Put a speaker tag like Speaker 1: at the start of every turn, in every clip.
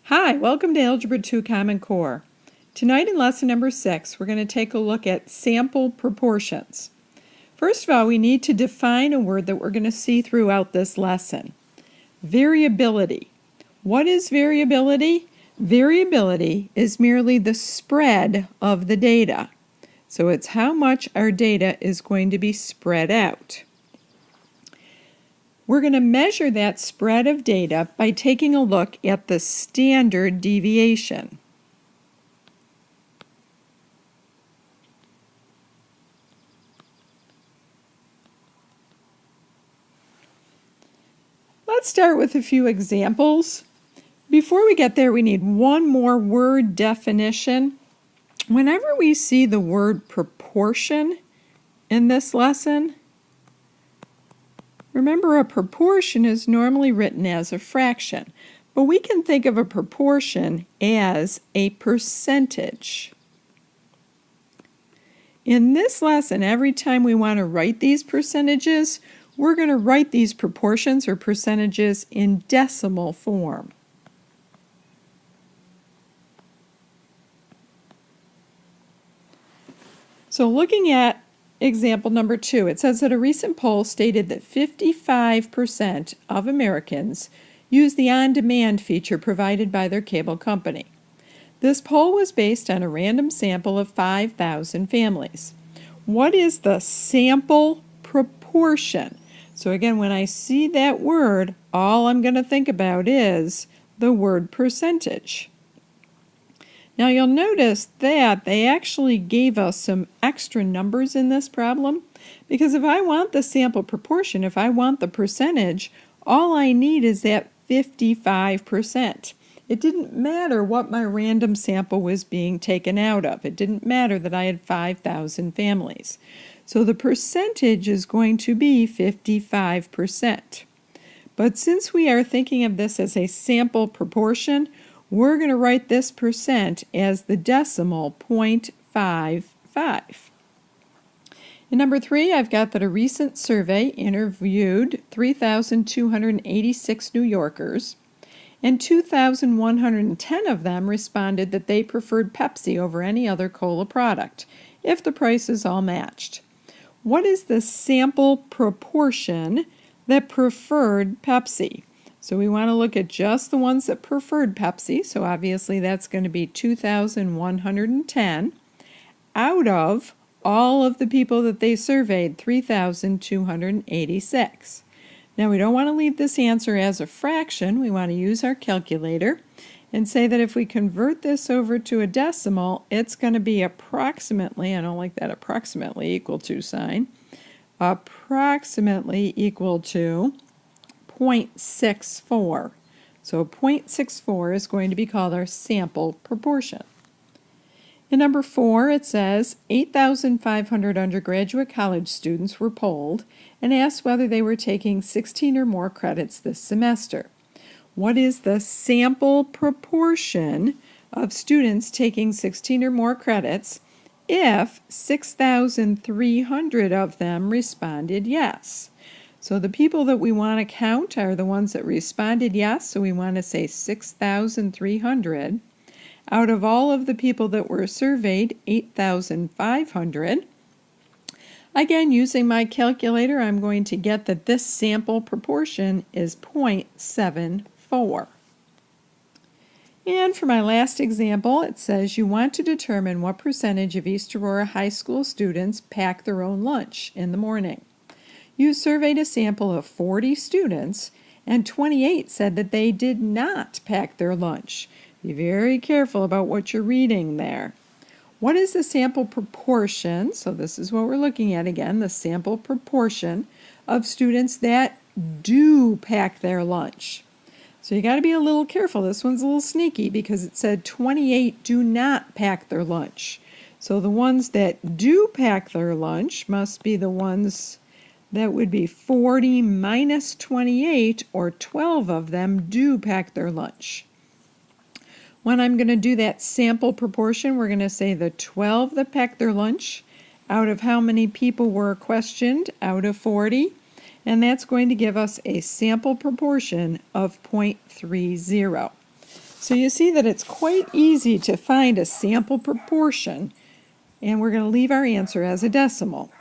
Speaker 1: Hi, welcome to Algebra 2 Common Core. Tonight in lesson number 6, we're going to take a look at sample proportions. First of all, we need to define a word that we're going to see throughout this lesson. Variability. What is variability? Variability is merely the spread of the data. So it's how much our data is going to be spread out. We're going to measure that spread of data by taking a look at the standard deviation. Let's start with a few examples. Before we get there, we need one more word definition. Whenever we see the word proportion in this lesson, remember, a proportion is normally written as a fraction, but we can think of a proportion as a percentage. In this lesson, every time we want to write these percentages, we're going to write these proportions or percentages in decimal form. So looking at example number 2, it says that a recent poll stated that 55% of Americans use the on-demand feature provided by their cable company. This poll was based on a random sample of 5,000 families. What is the sample proportion? So again, when I see that word, all I'm going to think about is the word percentage. Now you'll notice that they actually gave us some extra numbers in this problem, because if I want the sample proportion, if I want the percentage, all I need is that 55%. It didn't matter what my random sample was being taken out of. It didn't matter that I had 5,000 families. So the percentage is going to be 55%. But since we are thinking of this as a sample proportion, we're going to write this percent as the decimal 0.55. In number 3, I've got that a recent survey interviewed 3,286 New Yorkers, and 2,110 of them responded that they preferred Pepsi over any other cola product, if the prices all matched. What is the sample proportion that preferred Pepsi? So we want to look at just the ones that preferred Pepsi, so obviously that's going to be 2,110 out of all of the people that they surveyed, 3,286. Now we don't want to leave this answer as a fraction. We want to use our calculator and say that if we convert this over to a decimal, it's going to be approximately, I don't like that approximately equal to sign, approximately equal to 0.64. So 0.64 is going to be called our sample proportion. In number 4, it says 8,500 undergraduate college students were polled and asked whether they were taking 16 or more credits this semester. What is the sample proportion of students taking 16 or more credits if 6,300 of them responded yes? So the people that we want to count are the ones that responded yes, so we want to say 6,300. Out of all of the people that were surveyed, 8,500. Again, using my calculator, I'm going to get that this sample proportion is 0.74. And for my last example, it says you want to determine what percentage of East Aurora High School students pack their own lunch in the morning. You surveyed a sample of 40 students, and 28 said that they did not pack their lunch. Be very careful about what you're reading there. What is the sample proportion? So this is what we're looking at again, the sample proportion of students that do pack their lunch. So you got to be a little careful. This one's a little sneaky because it said 28 do not pack their lunch. So the ones that do pack their lunch must be the ones that would be 40 minus 28, or 12 of them do pack their lunch. When I'm going to do that sample proportion, we're going to say the 12 that packed their lunch out of how many people were questioned out of 40, and that's going to give us a sample proportion of 0.30. So you see that it's quite easy to find a sample proportion, and we're going to leave our answer as a decimal.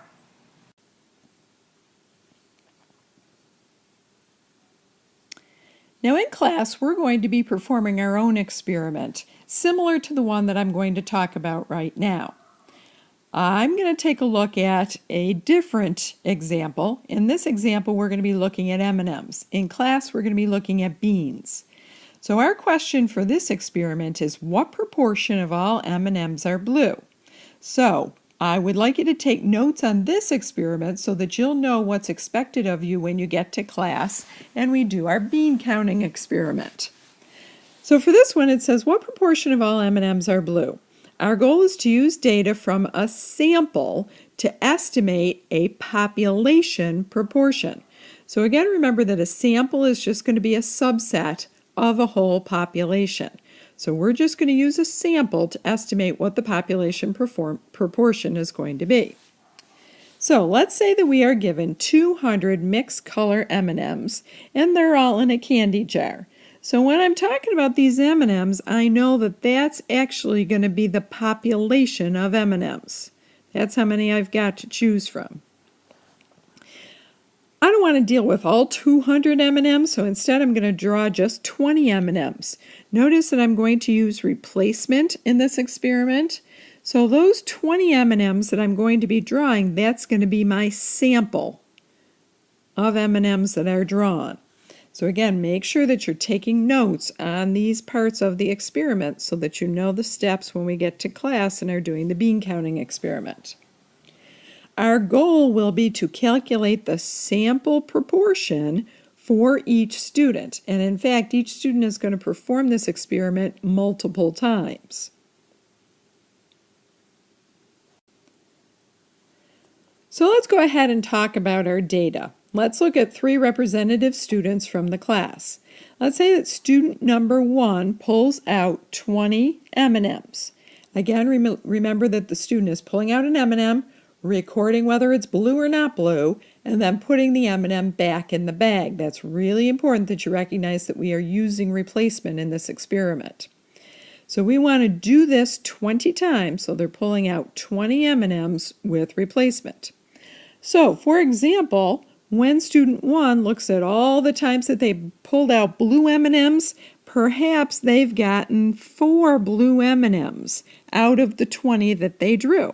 Speaker 1: Now in class, we're going to be performing our own experiment, similar to the one that I'm going to talk about right now. I'm going to take a look at a different example. In this example, we're going to be looking at M&Ms. In class, we're going to be looking at beans. So our question for this experiment is, what proportion of all M&Ms are blue? So I would like you to take notes on this experiment so that you'll know what's expected of you when you get to class and we do our bean counting experiment. So for this one, it says, what proportion of all M&Ms are blue? Our goal is to use data from a sample to estimate a population proportion. So again, remember that a sample is just going to be a subset of a whole population. So we're just going to use a sample to estimate what the population proportion is going to be. So let's say that we are given 200 mixed color M&Ms and they're all in a candy jar. So when I'm talking about these M&Ms, I know that that's actually going to be the population of M&Ms. That's how many I've got to choose from. I don't want to deal with all 200 M&Ms, so instead I'm going to draw just 20 M&Ms. Notice that I'm going to use replacement in this experiment. So those 20 M&Ms that I'm going to be drawing, that's going to be my sample of M&Ms that are drawn. So again, make sure that you're taking notes on these parts of the experiment so that you know the steps when we get to class and are doing the bean counting experiment. Our goal will be to calculate the sample proportion for each student. And in fact, each student is going to perform this experiment multiple times. So let's go ahead and talk about our data. Let's look at 3 representative students from the class. Let's say that student number 1 pulls out 20 M&Ms. Again, remember that the student is pulling out an M&M, recording whether it's blue or not blue, and then putting the M&M back in the bag. That's really important that you recognize that we are using replacement in this experiment. So we want to do this 20 times, so they're pulling out 20 M&Ms with replacement. So, for example, when student 1 looks at all the times that they pulled out blue M&Ms, perhaps they've gotten 4 blue M&Ms out of the 20 that they drew.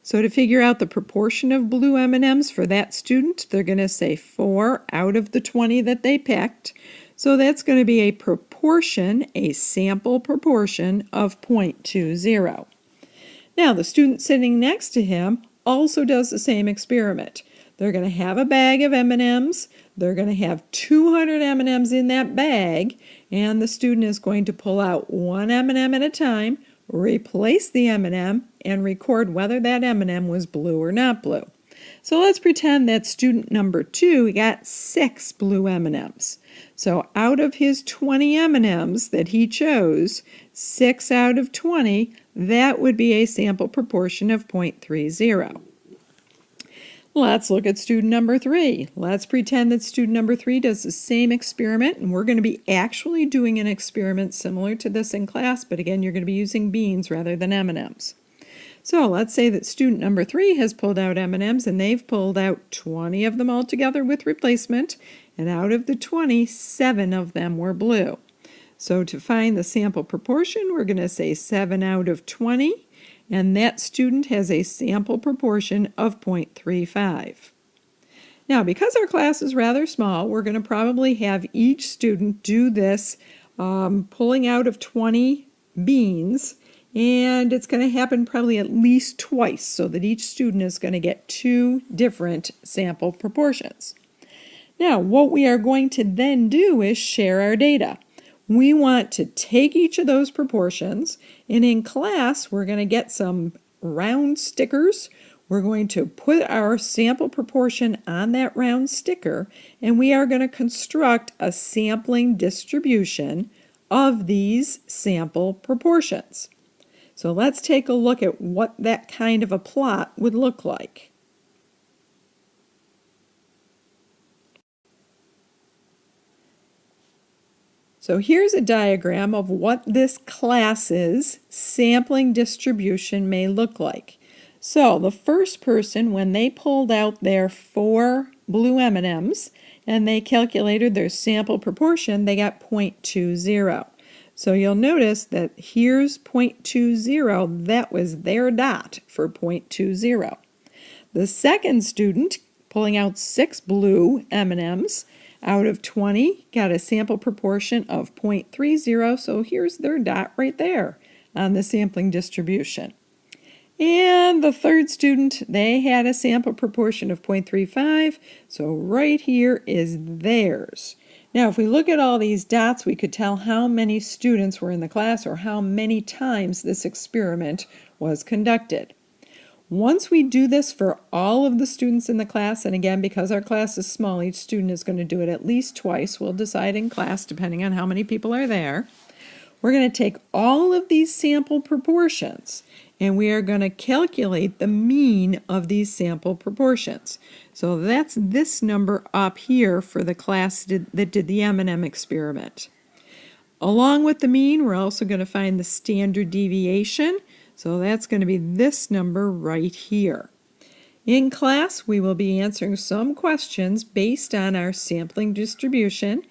Speaker 1: So to figure out the proportion of blue M&Ms for that student, they're going to say 4 out of the 20 that they picked. So that's going to be a proportion, a sample proportion of 0.20. Now the student sitting next to him also does the same experiment. They're going to have a bag of M&Ms. They're going to have 200 M&Ms in that bag, and the student is going to pull out 1 M&M at a time, replace the M&M, and record whether that M&M was blue or not blue. So let's pretend that student number 2 got 6 blue M&Ms. So out of his 20 M&Ms that he chose, 6 out of 20, that would be a sample proportion of 0.30. Let's look at student number 3. Let's pretend that student number 3 does the same experiment, and we're going to be actually doing an experiment similar to this in class, but again, you're going to be using beans rather than M&Ms. So let's say that student number 3 has pulled out M&Ms, and they've pulled out 20 of them altogether with replacement, and out of the 20, 7 of them were blue. So to find the sample proportion, we're going to say 7 out of 20, and that student has a sample proportion of 0.35. Now, because our class is rather small, we're going to probably have each student do this pulling out of 20 beans, and it's going to happen probably at least twice, so that each student is going to get 2 different sample proportions. Now, what we are going to then do is share our data. We want to take each of those proportions, and in class, we're going to get some round stickers. We're going to put our sample proportion on that round sticker, and we are going to construct a sampling distribution of these sample proportions. So let's take a look at what that kind of a plot would look like. So here's a diagram of what this class's sampling distribution may look like. So the first person, when they pulled out their 4 blue M&Ms and they calculated their sample proportion, they got 0.20. So you'll notice that here's 0.20, that was their dot for 0.20. The second student, pulling out 6 blue M&Ms out of 20, got a sample proportion of 0.30, so here's their dot right there on the sampling distribution. And the third student, they had a sample proportion of 0.35, so right here is theirs. Now, if we look at all these dots, we could tell how many students were in the class or how many times this experiment was conducted. Once we do this for all of the students in the class, and again, because our class is small, each student is going to do it at least twice. We'll decide in class depending on how many people are there. We're going to take all of these sample proportions and we are going to calculate the mean of these sample proportions. So that's this number up here for the class that did the M&M experiment. Along with the mean, we're also going to find the standard deviation. So that's going to be this number right here. In class, we will be answering some questions based on our sampling distribution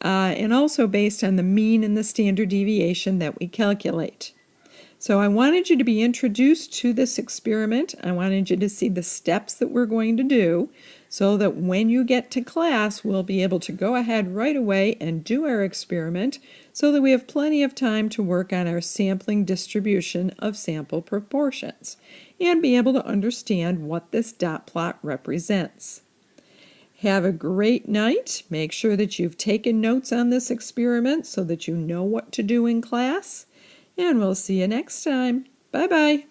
Speaker 1: and also based on the mean and the standard deviation that we calculate. So I wanted you to be introduced to this experiment. I wanted you to see the steps that we're going to do so that when you get to class, we'll be able to go ahead right away and do our experiment so that we have plenty of time to work on our sampling distribution of sample proportions and be able to understand what this dot plot represents. Have a great night. Make sure that you've taken notes on this experiment so that you know what to do in class. And we'll see you next time. Bye-bye.